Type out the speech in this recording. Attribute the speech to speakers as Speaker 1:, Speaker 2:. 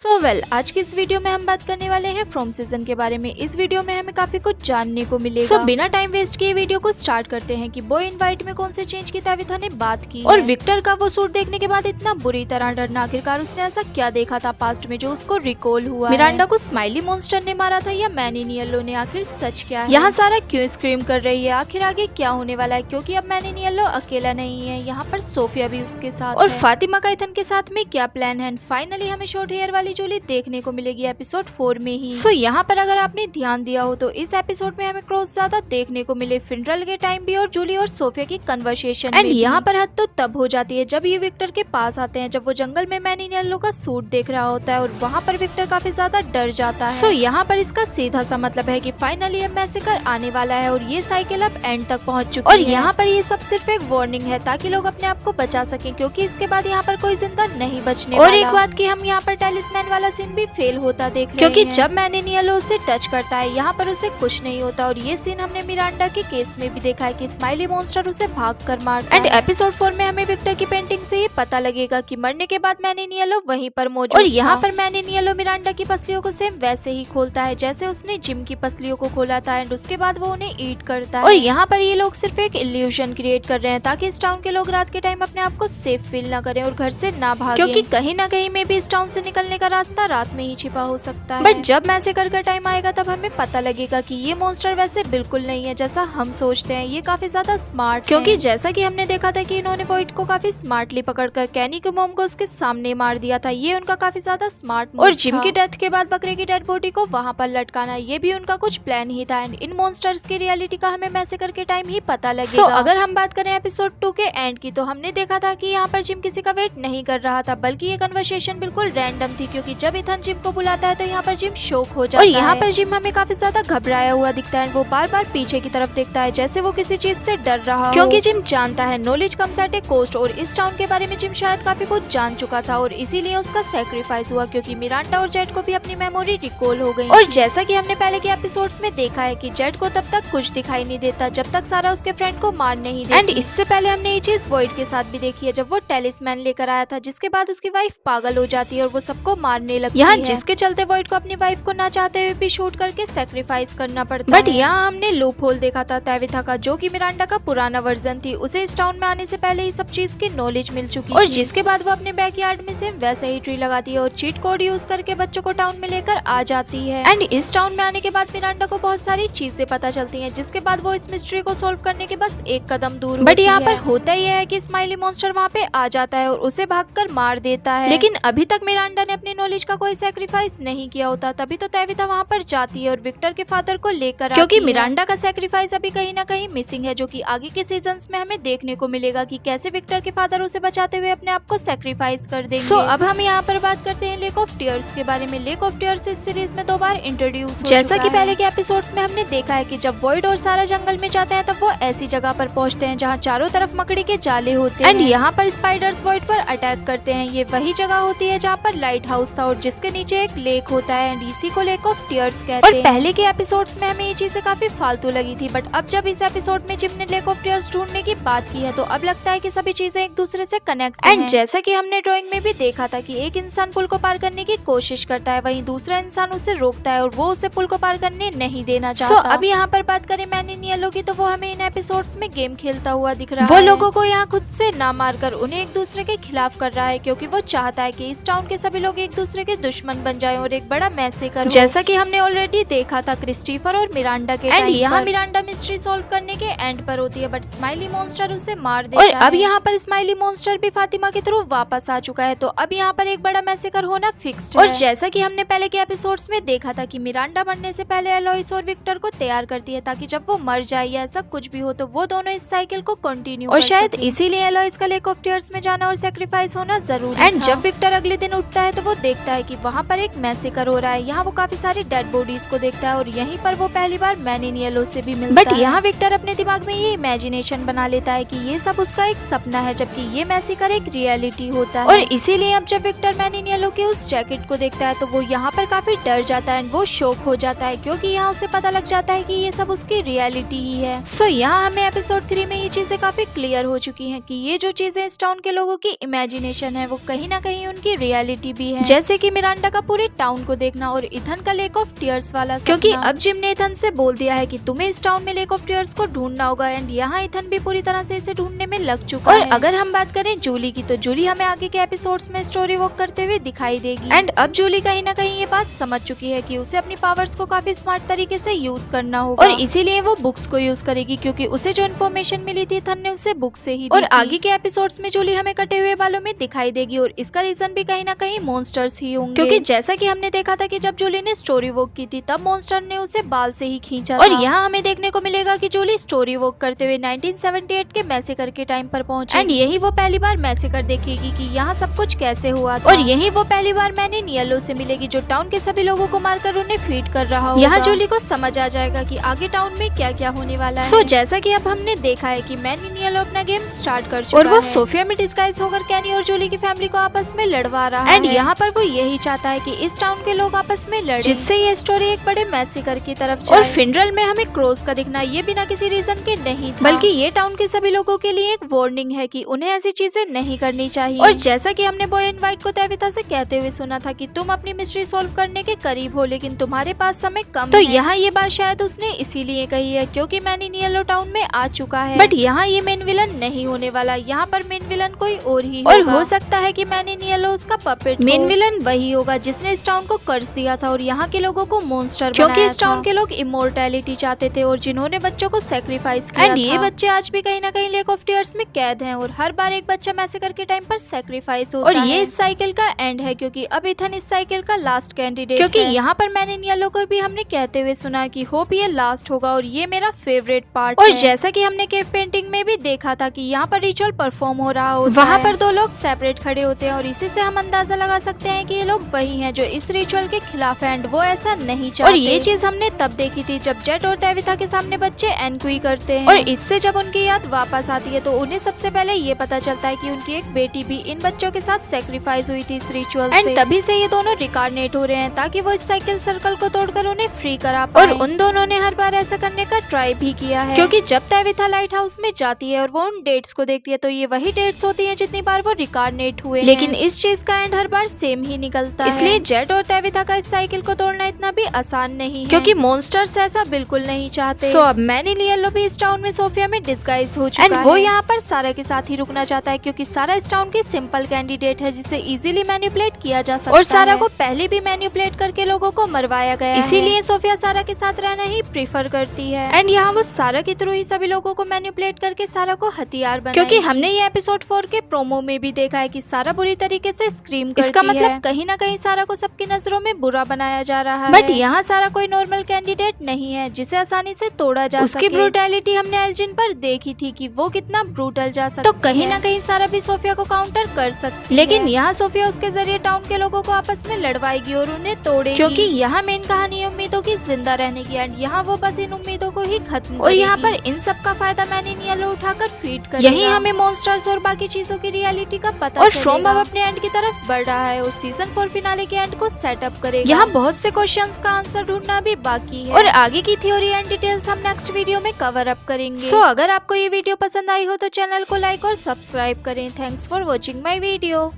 Speaker 1: आज की इस वीडियो में हम बात करने वाले हैं फ्रॉम सीजन के बारे में। इस वीडियो में हमें काफी कुछ जानने को मिलेगा। बिना टाइम वेस्ट किए वीडियो को स्टार्ट करते हैं कि बॉय इन वाइट में कौन से चेंज की ताविथा ने बात की और विक्टर का वो सूट देखने के बाद इतना बुरी तरह डरना, आखिरकार उसने ऐसा क्या देखा था पास्ट में जो उसको रिकॉल हुआ। मिरांडा को स्माइली मॉन्स्टर ने मारा था या मैनिनियलो ने, आखिर सच क्या है? यहाँ सारा क्यों स्क्रीम कर रही है, आखिर आगे क्या होने वाला है? क्योंकि अब मैनिनियलो अकेला नहीं है, यहाँ पर सोफिया भी उसके साथ और फातिमा का इथन के साथ में क्या प्लान है। फाइनली हमें शॉर्ट हेयर वाली जूली देखने को मिलेगी एपिसोड 4 में ही। यहाँ पर अगर आपने ध्यान दिया हो तो इस एपिसोड में हमें क्रॉस ज्यादा देखने को मिले, फिनरल के टाइम भी और जूली और सोफिया की कन्वर्सेशन एंड यहाँ पर हद तो तब हो जाती है जब ये विक्टर के पास आते हैं, जब वो जंगल में मैनिनियलो का सूट देख रहा होता है और वहाँ पर विक्टर काफी ज्यादा डर जाता है। यहाँ पर इसका सीधा सा मतलब है कि फाइनली अब मैसेकर आने वाला है और ये साइकिल अब एंड तक पहुँच चुकी है। और यहाँ पर ये सब सिर्फ एक वार्निंग है ताकि लोग अपने आप को बचा सके, क्योंकि इसके बाद यहाँ पर कोई जिंदा नहीं बचने वाला। और एक बात की हम यहाँ पर टेलिस्मैन वाला सीन भी फेल होता देख रहे हैं, क्योंकि जब मैनिनियलो उसे टच करता है यहाँ पर उसे कुछ नहीं होता। और ये सीन हमने मिरांडा के केस में भी देखा है कि स्माइली मॉन्स्टर उसे भाग कर मारता है। एपिसोड 4 में हमें विक्टर की पेंटिंग से ये पता लगेगा कि मरने के बाद मैनिनियलो वहीं पर मौजूद और यहाँ पर मैनिनियलो मिरांडा की पसलियों को सेम वैसे ही खोलता है जैसे उसने जिम की पसलियों को खोला था एंड उसके बाद वो उन्हें ईट करता है। और यहाँ पर ये लोग सिर्फ एक इल्यूजन क्रिएट कर रहे हैं ताकि इस टाउन के लोग रात के टाइम अपने आप को सेफ फील ना करें और घर से ना भागें, क्योंकि कहीं ना कहीं में भी इस टाउन से निकलने का रास्ता रात में ही छिपा हो सकता है। बट जब मैसेकर का टाइम आएगा तब हमें पता लगेगा कि ये मॉन्स्टर वैसे बिल्कुल नहीं है जैसा हम सोचते हैं, ये काफी ज्यादा स्मार्ट, क्योंकि जैसा कि हमने देखा था कि इन्होंने वॉइड को काफी स्मार्टली पकड़कर कैनी के मोम को उसके सामने मार दिया था, ये उनका काफी ज्यादा स्मार्ट और जिम की डेथ के बाद बकरे की डेड बॉडी को वहाँ पर लटकाना, ये भी उनका कुछ प्लान ही था। एंड इन मॉन्स्टर्स की रियलिटी का हमें मैसेकर के टाइम ही पता लगेगा। अगर हम बात करें एपिसोड 2 के एंड की, तो हमने देखा था कि यहाँ पर जिम किसी का वेट नहीं कर रहा था, बल्कि ये कन्वर्सेशन बिल्कुल रैंडम थी, क्योंकि जब इथन जिम को बुलाता है तो यहाँ पर जिम शॉक हो जाता है। और यहाँ पर जिम हमें काफी ज्यादा घबराया हुआ दिखता है, वो बार बार पीछे की तरफ देखता है जैसे वो किसी चीज से डर रहा हो, क्योंकि जिम जानता है knowledge comes at A cost और इस टाउन के बारे में जिम शायद काफी कुछ जान चुका था और इसीलिए उसका सैक्रिफाइस हुआ, क्योंकि मिरांडा और जेट को भी अपनी मेमोरी रिकॉल हो गई। और जैसा कि हमने पहले के एपिसोड्स में देखा है कि जेट को तब तक कुछ दिखाई नहीं देता जब तक सारा उसके फ्रेंड को मार नहीं देती। एंड इससे पहले हमने ये चीज वॉइड के साथ भी देखी है जब वो टेलिस्मैन लेकर आया था, जिसके बाद उसकी वाइफ पागल हो जाती है और वो सबको मारने लगती है, जिसके चलते वॉइड को अपनी वाइफ को ना चाहते हुए भी शूट करके सैक्रिफाइस करना पड़ता है। बट यहाँ हमने लूप होल देखा था ताविथा का, जो कि मिरांडा का पुराना वर्जन थी, उसे इस टाउन में आने से पहले ही सब चीज की नॉलेज मिल चुकी और जिसके बाद वो अपने बैकयार्ड में से वैसे ही ट्री लगाती है और चीट कोड यूज करके बच्चों को टाउन में लेकर आ जाती है। एंड इस टाउन में आने के बाद मिरांडा को बहुत सारी चीजें पता चलती हैं, जिसके बाद वो इस मिस्ट्री को सोल्व करने के बस एक कदम दूर बट यहाँ पर होता ही है कि स्माइली मॉन्स्टर वहाँ पे आ जाता है और उसे भागकर मार देता है। लेकिन अभी तक मिरांडा ने अपनी नॉलेज का कोई सैक्रिफाइस नहीं किया होता, तभी तो ताविथा वहाँ पर जाती है और विक्टर के फादर को लेकर, क्योंकि मिरांडा का सैक्रिफाइस अभी कहीं ना कहीं मिसिंग है, जो कि आगे के सीजन्स में हमें देखने को मिलेगा कि कैसे विक्टर के फादर उसे बचाते हुए अपने आप को सैक्रिफाइस कर देंगे। अब हम यहाँ पर बात करते हैं लेक ऑफ टीयर्स के बारे में। लेक ऑफ टीयर्स इस सीरीज में 2 बार इंट्रोड्यूस जैसा कि पहले के एपिसोड्स में हमने देखा है कि जब वॉइड और सारा जंगल में जाते हैं तब वो ऐसी जगह पर पहुंचते हैं जहाँ चारों तरफ मकड़ी के जाले होते हैं एंड यहाँ पर स्पाइडर्स वॉइड पर अटैक करते हैं। ये वही जगह होती है जहाँ पर लाइट हाउस था और जिसके नीचे एक लेक होता है एंड इसी को लेक ऑफ टीयर्स कहते हैं। और पहले के एपिसोड्स में हमें ये चीजें काफी फालतू लगी थी, बट अब जब इस एपिसोड में जिम ने लेक ऑफ टीयर्स ढूंढने की बात की है तो अब लगता है कि सभी चीजें एक दूसरे से कनेक्ट एंड जैसा कि हमने ड्राइंग में भी देखा था कि एक इंसान पुल को पार करने की कोशिश करता है, वहीं दूसरा इंसान उसे रोकता है और वो उसे पुल को पार करने नहीं देना चाहता। अब यहाँ पर बात करें मैनिनियलो की, तो वो हमें इन एपिसोड्स में गेम खेलता हुआ दिख रहा है। वो लोगों को यहाँ खुद से ना मारकर उन्हें एक दूसरे के खिलाफ कर रहा है, क्योंकि वो चाहता है कि इस टाउन के सभी लोग एक दूसरे के दुश्मन बन जाएं और एक बड़ा मैसेकर, जैसा कि हमने ऑलरेडी देखा था क्रिस्टोफर और मिरांडा के एंड यहाँ मिरांडा मिस्ट्री सॉल्व करने के एंड पर होती है, बट स्माइली मॉन्स्टर उसे मार देता है। और अब यहाँ पर स्माइली मॉन्स्टर भी फातिमा के थ्रू वापस आ चुका है, तो अब यहाँ पर एक बड़ा मैसेकर होना फिक्स्ड है। और जैसा कि हमने पहले के एपिसोड्स में देखा था कि मिरांडा मरने से पहले एलोइस और विक्टर को तैयार करती है ताकि जब वो मर जाए या ऐसा कुछ भी हो तो वो दोनों इस साइकिल को कंटिन्यू और शायद इसीलिए एलोइस का लेक ऑफ टीयर्स में जाना और सैक्रिफाइस होना जरूरी एंड जब विक्टर अगले दिन उठता है तो वो देखता है कि वहाँ पर एक मैसेकर हो रहा है। यहाँ वो काफी सारी डेड बॉडीज को देखता है और यहीं पर वो पहली बार मैनिनियलो से भी मिलता है। बट यहाँ विक्टर अपने दिमाग में ये इमेजिनेशन बना लेता है कि ये सब उसका एक सपना है, जबकि ये मैसेकर एक रियलिटी होता है। और इसीलिए अब जब विक्टर मैनिनियलो के उस जैकेट को देखता है तो वो यहाँ पर काफी डर जाता है एंड वो शॉक हो जाता है, क्योंकि यहाँ उसे पता लग जाता है कि ये सब उसकी रियलिटी ही है। यहाँ हमें एपिसोड 3 में ये चीजें काफी क्लियर हो चुकी हैं कि ये जो चीजें इस टाउन के लोगों की इमेजिनेशन है वो कहीं ना कहीं उनकी रियलिटी भी है। जैसे कि मिरांडा का पूरे टाउन को देखना और इथन का लेक ऑफ टीयर्स वाला सपना। क्योंकि अब जिम ने इथन से बोल दिया है कि तुम्हें इस टाउन में लेक ऑफ टीयर्स को ढूंढना होगा एंड यहाँ इथन भी पूरी तरह से इसे ढूंढने में लग चुका है। और अगर हम बात करें जूली की, तो जूली हमें आगे के एपिसोड्स में स्टोरी वॉक करते हुए दिखाई देगी एंड अब जूली कहीं ना कहीं ये बात समझ चुकी है कि उसे अपनी पावर्स को काफी स्मार्ट तरीके से यूज करना होगा और इसीलिए वो बुक्स को यूज करेगी, क्योंकि उसे जो इन्फॉर्मेशन मिली थी इथन ने उसे बुक से ही दी और आगे के एपिसोड्स में जूली हमें कटे हुए बालों में दिखाई देगी और इसका रीजन भी कहीं ना कहीं मॉन्स्टर्स ही होंगे, क्योंकि जैसा कि हमने देखा था कि जब जूली ने स्टोरी वॉक की थी तब मॉन्स्टर ने उसे बाल से ही खींचा और यहाँ हमें देखने को मिलेगा कि जूली स्टोरी वॉक करते हुए 1978 के मैसेकर के टाइम पर पहुंची एंड यही वो पहली बार मैसेकर देखेगी कि यहाँ सब कुछ कैसे हुआ था और यही वो पहली बार मैन इन येलो से मिलेगी जो टाउन के सभी लोगों को मारकर उन्हें फीड कर रहा होगा। यहाँ जूली को समझ आ जाएगा कि आगे टाउन में क्या क्या होने वाला है। जैसा कि अब हमने देखा है कि मैन इन येलो अपना गेम स्टार्ट कर चुका है और वो सोफिया में डिस्गाइज होकर कैनी और जूली की फैमिली को आपस में लड़वा रहा है एंड यहाँ पर वो यही चाहता है कि इस टाउन के लोग आपस में लड़े, जिससे ये स्टोरी एक बड़े मैसेकर की तरफ जाए। और फिनरल में हमें क्रॉस का दिखना ये बिना किसी रीजन के नहीं था, बल्कि ये टाउन के सभी लोगों के लिए एक वार्निंग है कि उन्हें ऐसी चीजें नहीं करनी चाहिए। और जैसा कि हमने बॉय एंड व्हाइट को तैविता से कहते हुए सुना था कि तुम अपनी मिस्ट्री सॉल्व करने के करीब हो लेकिन तुम्हारे पास समय कम तो यहाँ ये बात शायद उसने इसीलिए कही है क्योंकि मैन इन येलो टाउन में आ चुका है, बट यहाँ ये मेन विलन नहीं होने वाला, यहाँ पर मेन विलन कोई और ही और हो सकता है कि मैन इन येलो उसका पपेट। मेन विलन वही होगा जिसने इस टाउन को कर्ज दिया था और यहाँ के लोगों को मॉन्स्टर क्योंकि इस टाउन के लोग इमोर्टैलिटी चाहते थे और जिन्होंने बच्चों को सेक्रीफाइस किया एंड ये बच्चे आज भी कहीं ना कहीं लेक ऑफ टीयर्स में कैद हैं और हर बार एक बच्चा मैसेकर के टाइम पर सेक्रीफाइस होता है और ये इस साइकिल का एंड है क्योंकि अब इथन इस साइकिल का लास्ट कैंडिडेट क्योंकि यहाँ पर मैन इन येलो को भी हमने कहते हुए सुना कि होप ये लास्ट होगा और ये मेरा फेवरेट पार्ट और जैसा कि हमने केव पेंटिंग में भी देखा था कि यहाँ पर रिचुअल परफॉर्म हो रहा होता है, वहाँ पर दो लोग सेपरेट खड़े होते हैं और इसी से हम अंदाजा लगा सकते हैं कि ये लोग वही हैं जो इस रिचुअल के खिलाफ हैं एंड वो ऐसा नहीं चाहते। और ये चीज हमने तब देखी थी जब जेट और तैविता के सामने बच्चे एनक्वी करते हैं और इससे जब उनकी याद वापस आती है तो उन्हें सबसे पहले ये पता चलता है कि उनकी एक बेटी भी इन बच्चों के साथ सेक्रीफाइस हुई थी इस रिचुअल से एंड तभी से ये दोनों रिकार्नेट हो रहे हैं ताकि वो इस साइकिल सर्कल को तोड़कर उन्हें फ्री करा पाए। और उन दोनों ने हर बार ऐसा करने का ट्राई भी किया है क्योंकि जब तैविता लाइट हाउस में जाती है और वो उन डेट्स को देखती है तो ये वही डेट्स होती है जितनी बार वो रिकार्नेट हुए लेकिन इस चीज का एंड हर बार सेम ही निकलता है। इसलिए जेट और तैविता का इस साइकिल को तोड़ना इतना भी आसान नहीं है क्योंकि मॉन्स्टर्स ऐसा बिल्कुल नहीं चाहते। सो अब मैन इन येलो भी इस टाउन में सोफिया में डिस्गाइज हो चुका है। वो यहाँ पर सारा के साथ ही रुकना चाहता है क्योंकि सारा इस टाउन की सिंपल कैंडिडेट है जिसे इजीली मैनिपुलेट किया जा सकता है और सारा को पहले भी मैनिपुलेट करके लोगों को मरवाया गया है, इसीलिए सोफिया सारा के साथ रहना ही प्रीफर करती है एंड यहाँ वो सारा के थ्रू ही सभी लोगों को मैनिपुलेट करके सारा को हथियार बनाएगी क्योंकि हमने ये एपिसोड 4 के प्रोमो में भी देखा है कि सारा बुरी तरीके से स्क्रीम करती है। इसका मतलब कहीं ना कहीं सारा को सबकी नजरों में बुरा बनाया जा रहा है, बट यहाँ सारा कोई नॉर्मल कैंडिडेट नहीं है जिसे आसानी से तोड़ा जा सके। उसकी ब्रूटैलिटी हमने एल्जिन पर देखी थी कि वो कितना ब्रूटल जा सकता है, तो कहीं ना कहीं सारा भी सोफिया को काउंटर कर सकती है। लेकिन यहाँ सोफिया उसके जरिए टाउन के लोगों को आपस में लड़वाएगी और उन्हें तोड़ेगी क्योंकि यहाँ मेन कहानी है उम्मीदों की जिंदा रहने की एंड यहाँ वो बस इन उम्मीदों को ही खत्म और यहाँ पर इन सब का फायदा मैन इन येलो उठाकर फीड करेगा। यही हमें मॉन्स्टर्स और बाकी चीजों की रियलिटी का पता और फ्रॉम अब अपने एंड की तरफ बढ़ रहा है और सीजन 4 फिनाले के एंड को सेटअप करेगा। यहाँ बहुत से क्वेश्चंस का आंसर ढूंढना भी बाकी है और आगे की थ्योरी एंड डिटेल्स हम नेक्स्ट वीडियो में कवर अप करेंगे। सो अगर आपको ये वीडियो पसंद आई हो तो चैनल को लाइक और सब्सक्राइब करें। Thanks for watching my video.